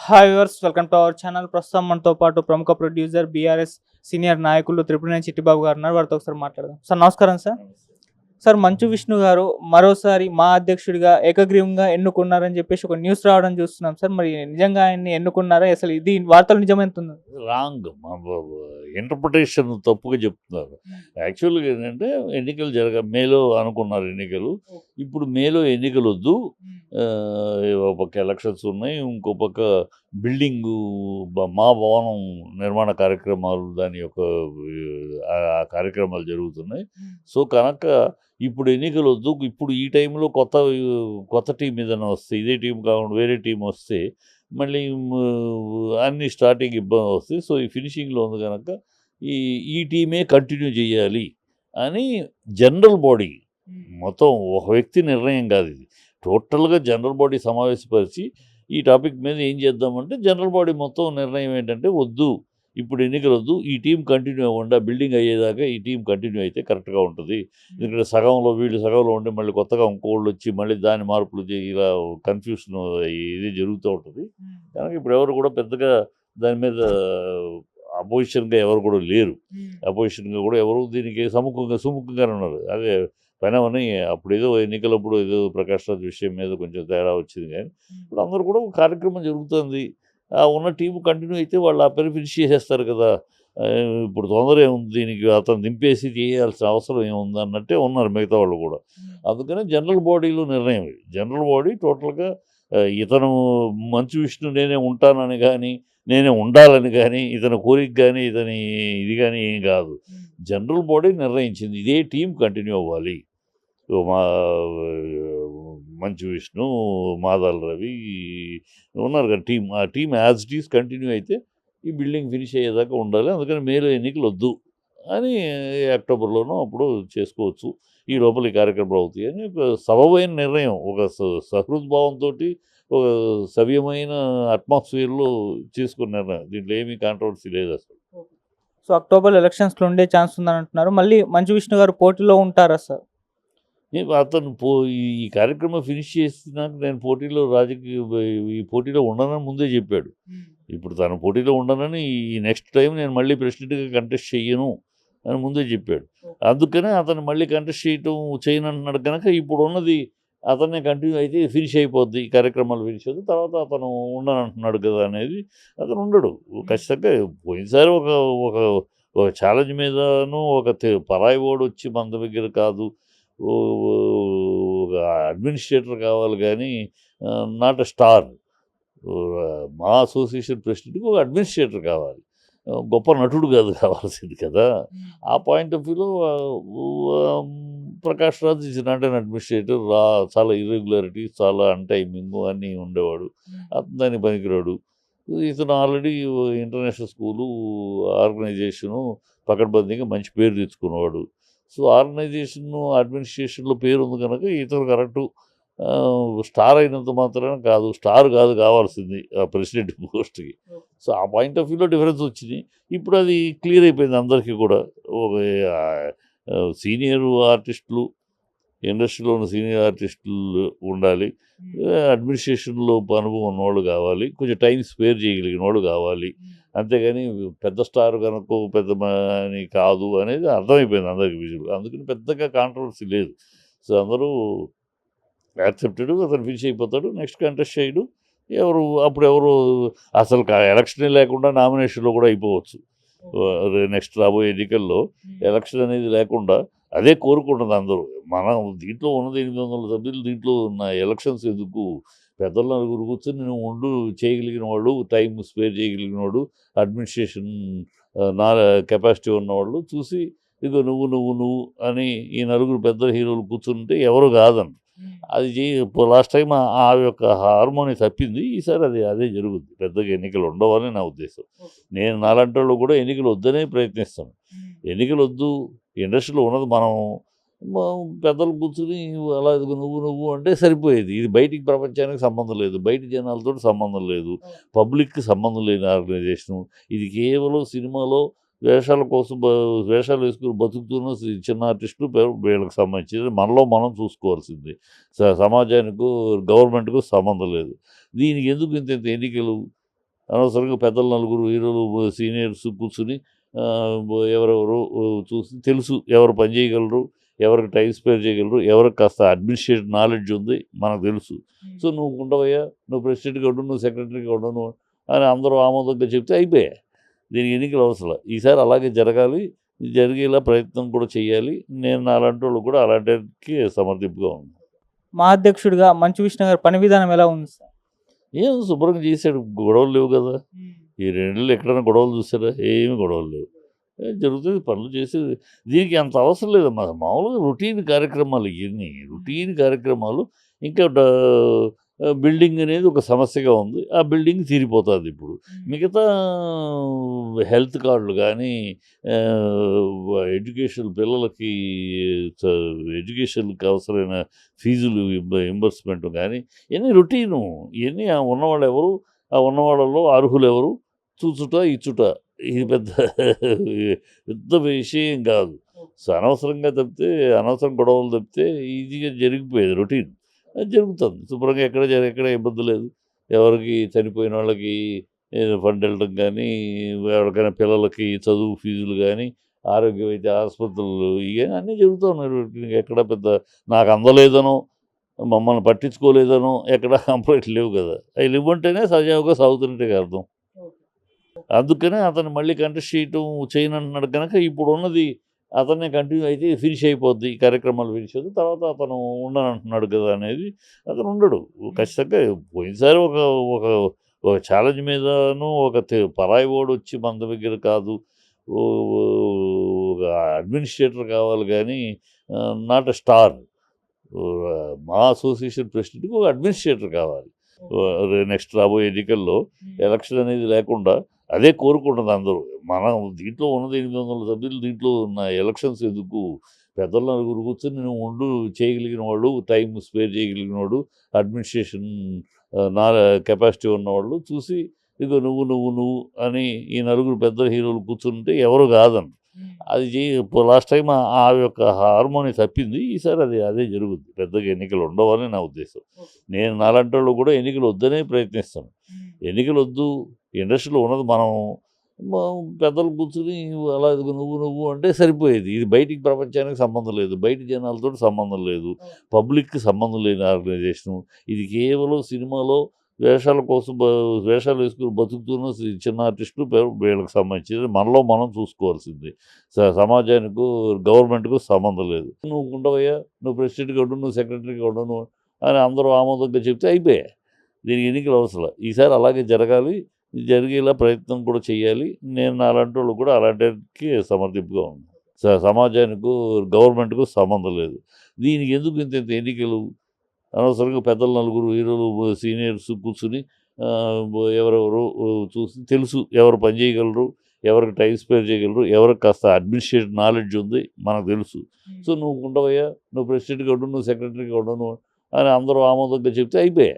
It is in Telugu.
Hi viewers, welcome to our channel. ప్రస్తుతం మనతో పాటు ప్రముఖ ప్రొడ్యూసర్ బీఆర్ఎస్ సీనియర్ నాయకులు త్రిపురనేని చిట్టిబాబు గారు ఉన్నారు. వారితో ఒకసారి మాట్లాడదాం. సార్ నమస్కారం సార్. సార్, మంచు విష్ణు గారు మరోసారి మా అధ్యక్షుడిగా ఏకగ్రీవంగా ఎన్నుకున్నారని చెప్పేసి ఒక న్యూస్ రావడం చూస్తున్నాం సార్. మరి నిజంగా ఆయన్ని ఎన్నుకున్నారా? అసలు ఇది వార్తలు నిజమెంతుంది? రాంగ్ ఇంటర్ప్రిటేషన్ తప్పుగా చెప్తున్నారు. యాక్చువల్గా ఏంటంటే ఎన్నికలు మేలో అనుకున్నారు ఎన్నికలు. ఇప్పుడు మేలో ఎన్నికలు వద్దు, ఒక పక్క ఎలక్షన్స్ ఉన్నాయి, ఇంకో పక్క బిల్డింగు మా భవనం నిర్మాణ కార్యక్రమాలు దాని యొక్క ఆ కార్యక్రమాలు జరుగుతున్నాయి. సో కనుక ఇప్పుడు ఎన్నికలు వద్దు, ఇప్పుడు ఈ టైంలో కొత్త టీం ఏదైనా వస్తే, ఇదే టీం కాకుండా వేరే టీం వస్తే మళ్ళీ అన్ని స్టార్టింగ్ ఇబ్బంది వస్తాయి. సో ఈ ఫినిషింగ్లో ఉంది కనుక ఈ టీమే కంటిన్యూ చేయాలి అని జనరల్ బాడీ, మొత్తం ఒక వ్యక్తి నిర్ణయం కాదు ఇది, టోటల్గా జనరల్ బాడీ సమావేశపరిచి ఈ టాపిక్ మీద ఏం చేద్దామంటే జనరల్ బాడీ మొత్తం నిర్ణయం ఏంటంటే వద్దు, ఇప్పుడు ఎన్నికలు వద్దు, ఈ టీం కంటిన్యూ అవ్వండి, ఆ బిల్డింగ్ అయ్యేదాకా ఈ టీం కంటిన్యూ అయితే కరెక్ట్గా ఉంటుంది. ఎందుకంటే వీళ్ళు సగంలో ఉండి మళ్ళీ కొత్తగా ఇంకోళ్ళు వచ్చి మళ్ళీ దాని మార్పులు ఇలా కన్ఫ్యూషన్ ఇది జరుగుతూ ఉంటుంది. కనుక ఇప్పుడు ఎవరు కూడా పెద్దగా దాని మీద అపోజిషన్గా ఎవరు కూడా లేరు. అపోజిషన్గా కూడా ఎవరు దీనికి సుముఖంగానే ఉన్నారు. అదే పైనవని అప్పుడు ఏదో ఎన్నికలప్పుడు ఏదో ప్రకాష్ రాజ్ విషయం మీద కొంచెం తేడా వచ్చింది, కానీ ఇప్పుడు అందరూ కూడా ఒక కార్యక్రమం జరుగుతుంది. ఆ ఉన్న టీము కంటిన్యూ అయితే వాళ్ళు ఆ పని ఫినిష్ చేసేస్తారు కదా. ఇప్పుడు తొందర ఏముంది దీనికి, అతను దింపేసి చేయాల్సిన అవసరం ఏముంది అన్నట్టే ఉన్నారు మిగతా వాళ్ళు కూడా. అందుకనే జనరల్ బాడీలో నిర్ణయం ఇది. జనరల్ బాడీ టోటల్గా ఇతను మంచు విష్ణు నేనే ఉంటానని కానీ, నేనే ఉండాలని కానీ, ఇతని కోరిక కానీ, ఇతని ఇది కానీ ఏం కాదు. జనరల్ బాడీ నిర్ణయించింది ఇదే టీం కంటిన్యూ అవ్వాలి. మా మంచు విష్ణు, మాదాల రవి ఉన్నారు కదా టీం, ఆ team as it is continue అయితే ఈ బిల్డింగ్ ఫినిష్ అయ్యేదాకా ఉండాలి. అందుకని మేలో ఎన్నికలు వద్దు అని అక్టోబర్లోనూ అప్పుడు చేసుకోవచ్చు, ఈ లోపల ఈ కార్యక్రమాలు అవుతాయి అని ఒక సబబైన నిర్ణయం, ఒక సహృద్భావంతో ఒక సవ్యమైన అట్మాస్ఫియర్లో చేసుకున్న నిర్ణయం. దీంట్లో ఏమీ కాంట్రవర్సీ లేదు అసలు. సో అక్టోబర్ ఎలక్షన్స్లో ఉండే ఛాన్స్ ఉందని అంటున్నారు. మళ్ళీ మంచు విష్ణు గారు పోటీలో ఉంటారా సార్? అతను ఈ కార్యక్రమం ఫినిష్ చేసినాక నేను ఈ పోటీలో ఉండనని ముందే చెప్పాడు. ఇప్పుడు తను పోటీలో ఉండనని, ఈ నెక్స్ట్ టైం నేను మళ్ళీ ప్రెసిడెంట్గా కంటెస్ట్ చెయ్యను అని ముందే చెప్పాడు. అందుకనే అతను మళ్ళీ కంటెస్ట్ చేయను అంటున్నాడు కనుక ఇప్పుడు ఉన్నది అతనే కంటిన్యూ అయితే ఫినిష్ అయిపోద్ది, ఈ కార్యక్రమాలు ఫినిష్ అవుతుంది, తర్వాత అతను ఉండనంటున్నాడు కదా అనేది. అతను ఉండడు ఖచ్చితంగా. పోయినసారి ఒక ఒక ఒక ఛాలెంజ్ మీదను ఒక పరాయి ఓడు వచ్చి మన దగ్గర కాదు, ఒక అడ్మినిస్ట్రేటర్ కావాలి కానీ నాట్ ఎ స్టార్. మా అసోసియేషన్ ప్రెసిడెంట్కి ఒక అడ్మినిస్ట్రేటర్ కావాలి, గొప్ప నటుడు కాదు కావాల్సింది కదా. ఆ పాయింట్ ఆఫ్ వ్యూలో Prakash Raj is not an administrator. చాలా ఇర్రెగ్యులారిటీ, చాలా అన్టైమింగ్ అన్నీ ఉండేవాడు, అతను దానికి పనికిరాడు. ఇతను ఆల్రెడీ ఇంటర్నేషనల్ స్కూలు ఆర్గనైజేషను పకడ్బందీగా మంచి పేరు తెచ్చుకున్నవాడు. సో ఆర్గనైజేషన్ అడ్మినిస్ట్రేషన్లో పేరు ఉంది కనుక ఇతను కరెక్టు. స్టార్ అయినంత మాత్రాన కాదు, స్టార్ కాదు కావాల్సింది ఆ ప్రెసిడెంట్ పోస్ట్కి. సో ఆ పాయింట్ ఆఫ్ వ్యూలో డిఫరెన్స్ వచ్చింది. ఇప్పుడు అది క్లియర్ అయిపోయింది అందరికీ కూడా. ఒక సీనియర్ ఆర్టిస్టులు, ఇండస్ట్రీలో ఉన్న సీనియర్ ఆర్టిస్టులు ఉండాలి, అడ్మినిస్ట్రేషన్లో అనుభవం ఉన్నవాళ్ళు కావాలి, కొంచెం టైం స్పేర్ చేయగలిగిన వాళ్ళు కావాలి. అంతేగాని పెద్ద స్టార్ కనుక పెద్ద అని కాదు అనేది అర్థమైపోయింది అందరికీ విజువల్. అందుకని పెద్దగా కాంట్రవర్సీ లేదు. సో అందరూ యాక్సెప్టెడ్, అతను ఫినిష్ అయిపోతాడు, నెక్స్ట్ కంటెస్ట్ చేయడు. ఎవరు అసలు ఎలక్షనే లేకుండా నామినేషన్లో కూడా అయిపోవచ్చు. నెక్స్ట్ రాబోయే ఎన్నికల్లో ఎలక్షన్ అనేది లేకుండా అదే కోరుకుంటుంది అందరూ. మనం దీంట్లో ఉన్నది 800 సభ్యులు, దీంట్లో ఉన్న ఎలక్షన్స్ ఎందుకు, పెద్దలు నలుగురు కూర్చొని నేను చేయగలిగిన వాళ్ళు, టైం స్పేర్ చేయగలిగిన వాడు, అడ్మినిస్ట్రేషన్ నా కెపాసిటీ ఉన్నవాళ్ళు చూసి ఇదిగో నువ్వు అని ఈ నలుగురు పెద్ద హీరోలు కూర్చుంటే ఎవరు కాదని అది లాస్ట్ టైం ఆ యొక్క హార్మోని తప్పింది. ఈసారి అదే జరుగుద్ది. పెద్దగా ఎన్నికలు ఉండవని నా ఉద్దేశం. నేను నాలాంటి వాళ్ళు కూడా ఎన్నికలు వద్దనే ప్రయత్నిస్తాను. ఎన్నికలు వద్దు, ఇండస్ట్రీలో ఉన్నది మనం పెద్దలు కూర్చుని అలా నువ్వు అంటే సరిపోయేది. ఇది బయటికి ప్రపంచానికి సంబంధం లేదు, బయట జనాలతో సంబంధం లేదు, పబ్లిక్కి సంబంధం లేని ఆర్గనైజేషను. ఇది కేవలం సినిమాలో వేషాల కోసం వేషాలు వేసుకుని బతుకుతున్న చిన్న ఆర్టిస్టులు వీళ్ళకి సంబంధించింది. మనలో మనం చూసుకోవాల్సింది. సమాజానికి, గవర్నమెంట్కు సంబంధం లేదు. దీనికి ఎందుకు ఇంత ఎన్నికలు? అనవసరంగా పెద్దలు నలుగురు హీరోలు సీనియర్స్ కూర్చుని ఎవరెవరు చూసి తెలుసు ఎవరు పని చేయగలరు, ఎవరికి టైం స్పేర్ చేయగలరు, ఎవరికి కాస్త అడ్మినిస్ట్రేటివ్ నాలెడ్జ్ ఉంది మనకు తెలుసు. సో నువ్వు ఉండవయ్యా, నువ్వు ప్రెసిడెంట్గా ఉండు, నువ్వు సెక్రటరీగా ఉండు నువ్వు అని అందరూ ఆమోదంగా చెప్తే అయిపోయా. దీనికి ఎన్నికలు అవసరం. ఈసారి అలాగే జరగాలి, జరిగేలా ప్రయత్నం కూడా చేయాలి. నేను అలాంటి వాళ్ళు కూడా అలాంటికి సమర్థింపుగా ఉన్నాను. మా అధ్యక్షుడిగా మంచు విష్ణు గారి పని విధానం ఎలా ఉంది సార్? ఏం శుభ్రంగా చేశాడు, గొడవలు లేవు కదా. ఈ 2 నెలలు ఎక్కడైనా గొడవలు చూసారా? ఏమి గొడవలు లేవు. జరుగుతుంది పనులు చేసేది. దీనికి అంత అవసరం లేదు. మామూలుగా రొటీన్ కార్యక్రమాలు ఇవన్నీ రొటీన్ కార్యక్రమాలు. ఇంకా బిల్డింగ్ అనేది ఒక సమస్యగా ఉంది. ఆ బిల్డింగ్ తీరిపోతుంది ఇప్పుడు. మిగతా హెల్త్ కార్డులు కానీ, ఎడ్యుకేషన్ పిల్లలకి ఎడ్యుకేషన్కి అవసరమైన ఫీజులు రింబర్స్మెంట్ కానీ ఇవన్నీ రొటీను. ఇవన్నీ ఆ ఉన్నవాళ్ళు ఎవరు, ఆ ఉన్నవాళ్ళలో అర్హులు ఎవరు చూచుట ఇచ్చుట, ఇది పెద్ద పెద్ద విషయం కాదు. సో అనవసరంగా తప్పితే, అనవసరం గొడవలు తప్పితే ఈజీగా జరిగిపోయేది రొటీన్. అది జరుగుతుంది శుభ్రంగా. ఎక్కడ ఇబ్బంది లేదు. ఎవరికి చనిపోయిన వాళ్ళకి ఫండ్ వెళ్ళడం కానీ, ఎవరికైనా పిల్లలకి చదువు ఫీజులు కానీ, ఆరోగ్యం అయితే ఆసుపత్రులు ఇవన్నీ అన్నీ జరుగుతూ ఉన్నాయి రొటీన్గా. ఎక్కడ పెద్ద నాకు అందలేదనో, మమ్మల్ని పట్టించుకోలేదనో ఎక్కడ కంప్లైంట్లు లేవు కదా. అవి ఇవ్వంటేనే సజావుగా సాగుతున్నట్టే అర్థం. అందుకనే అతను మళ్ళీ కంటెస్ట్ చేయటం చేయనంటున్నాడు కనుక ఇప్పుడు ఉన్నది అతన్నే కంటిన్యూ అయితే ఫినిష్ అయిపోద్ది, ఈ కార్యక్రమాలు ఫినిష్ అవుతుంది. తర్వాత అతను ఉండనంటున్నాడు కదా అనేది అతను ఉండడు ఖచ్చితంగా. పోయినసారి ఒక ఒక ఒక ఛాలెంజ్ మీదను ఒక పరాయి ఓడు వచ్చి మన దగ్గర కాదు, ఒక అడ్మినిస్ట్రేటర్ కావాలి కానీ నాట్ ఎ స్టార్. మా అసోసియేషన్ ప్రెసిడెంట్కి ఒక అడ్మినిస్ట్రేటర్ కావాలి. నెక్స్ట్ రాబోయే ఎన్నికల్లో ఎలక్షన్ అనేది లేకుండా అదే కోరుకుంటుంది అందరూ. మనం దీంట్లో ఉన్నది 800 సభ్యులు, దీంట్లో ఉన్న ఎలక్షన్స్ ఎందుకు? పెద్దలు నలుగురు కూర్చొని నువ్వు ఉండు చేయగలిగిన వాడు, టైం స్పేర్ చేయగలిగిన వాడు, అడ్మినిస్ట్రేషన్ నా కెపాసిటీ ఉన్నవాళ్ళు చూసి ఇదిగో నువ్వు నువ్వు నువ్వు అని ఈ నలుగురు పెద్ద హీరోలు కూర్చుంటే ఎవరు కాదని అది లాస్ట్ టైం ఆ యొక్క హార్మోని తప్పింది. ఈసారి అదే జరుగుద్ది. పెద్దగా ఎన్నికలు ఉండవని నా ఉద్దేశం. నేను నాలాంటి వాళ్ళు కూడా ఎన్నికలు వద్దనే ప్రయత్నిస్తాను. ఎన్నికలు వద్దు, ఇండస్ట్రీలో ఉన్నది మనం పెద్దలు కూర్చుని అలా నువ్వు అంటే సరిపోయేది. ఇది బయటికి ప్రపంచానికి సంబంధం లేదు, బయట జనాలతో సంబంధం లేదు, పబ్లిక్కి సంబంధం లేని ఆర్గనైజేషను. ఇది కేవలం సినిమాలో వేషాల కోసం వేషాలు వేసుకుని బతుకుతున్న చిన్న ఆర్టిస్టులు వీళ్ళకి సంబంధించింది. మనలో మనం చూసుకోవాల్సింది. సమాజానికి గవర్నమెంట్కు సంబంధం లేదు. నువ్వు ఉండవయ్యా, నువ్వు ప్రెసిడెంట్గా ఉండు, నువ్వు సెక్రటరీగా ఉండు నువ్వు అని అందరూ ఆమోదంగా చెప్తే అయిపోయా. దీనికి ఎన్నికలు అవసరం. ఈసారి అలాగే జరగాలి, జరిగేలా ప్రయత్నం కూడా చేయాలి. నేను అలాంటి వాళ్ళు కూడా అలాంటికి సమర్థింపుగా ఉన్నాను. సమాజానికి గవర్నమెంట్కు సంబంధం లేదు. దీనికి ఎందుకు ఇంత ఎన్నికలు? అనవసరంగా పెద్దలు నలుగురు హీరోలు సీనియర్స్ కూర్చుని ఎవరెవరు చూసి తెలుసు ఎవరు పని చేయగలరు, ఎవరికి టైం స్పేర్ చేయగలరు, ఎవరికి కాస్త అడ్మినిస్ట్రేటివ్ నాలెడ్జ్ ఉంది మనకు తెలుసు. సో నువ్వు ఉండవయ్యా, నువ్వు ప్రెసిడెంట్గా ఉండు, నువ్వు సెక్రటరీగా ఉండు నువ్వు అని అందరూ ఆమోదంగా చెప్తే అయిపోయా.